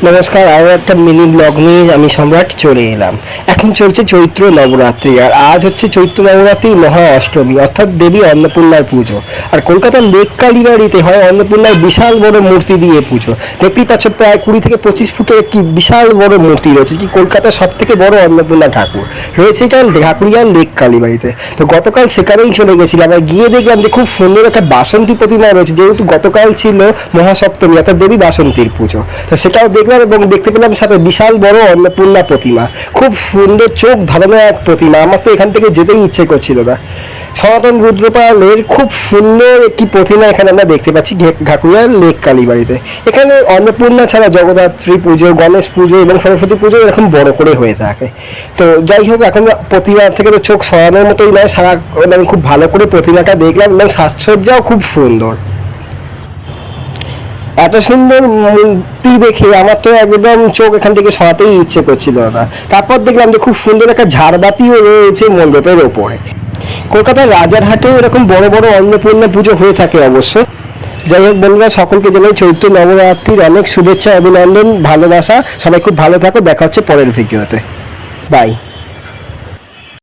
নমস্কার, আরও একটা মিনি ব্লগ নিয়ে আমি সম্রাট চলে এলাম। এখন চলছে চৈত্র নবরাত্রি, আর আজ হচ্ছে চৈত্র নবরাত্রির মহা অষ্টমী, অর্থাৎ দেবী অন্নপূর্ণার পুজো। আর কলকাতার লেক কালীবাড়িতে হয় অন্নপূর্ণার বিশাল বড় মূর্তি দিয়ে পুজো। দেখতেই পাচ্ছ, প্রায় 20 থেকে 25 ফুটের একটি বিশাল বড় মূর্তি রয়েছে, কি কলকাতার সব থেকে বড় অন্নপূর্ণা ঠাকুর রয়েছে এটা ঢাকুরিয়ার লেক কালীবাড়িতে। তো গতকাল সেখানেই চলে গেছিলাম, আর গিয়ে দেখলাম যে খুব সুন্দর একটা বাসন্তী প্রতিমা রয়েছে, যেহেতু গতকাল ছিল মহাসপ্তমী অর্থাৎ দেবী বাসন্তীর পুজো। তো সেটাও দেখলাম এবং দেখতে পেলাম সাথে বিশাল বড় অন্নপূর্ণা প্রতিমা, খুব সুন্দর চোখ ধাঁধানো এক প্রতিমা। আমার তো এখান থেকে যেতেই ইচ্ছে করছিল না। সনাতন রুদ্রপালের খুব সুন্দর একটি প্রতিমা এখানে আমরা দেখতে পাচ্ছি ঢাকুরিয়ার লেক কালীবাড়িতে। এখানে অন্নপূর্ণা ছাড়া জগদ্ধাত্রী পুজো, গণেশ পুজো এবং সরস্বতী পুজো এরকম বড় করে হয়ে থাকে। তো যাই হোক, এখন প্রতিমা থেকে তো চোখ সরানোর মতোই নয়, সারা আমি খুব ভালো করে প্রতিমাটা দেখলাম এবং সাজসজ্জাও খুব সুন্দর। এত সুন্দর মূর্তি দেখে আমার তো একদম চোখ এখান থেকে সরাতেই ইচ্ছে করছিল না। তারপর দেখলাম যে খুব সুন্দর একটা ঝাড়বাতিও রয়েছে মণ্ডপের ওপরে। কলকাতার রাজারহাটেও এরকম বড় বড় অন্নপূর্ণা পুজো হয়ে থাকে অবশ্য। যাই হোক বন্ধুরা, সকলকে জানাই চৈত্র নবরাত্রির অনেক শুভেচ্ছা, অভিনন্দন, ভালোবাসা। সবাই খুব ভালো থাকো, দেখা হচ্ছে পরের ভিডিওতে। বাই।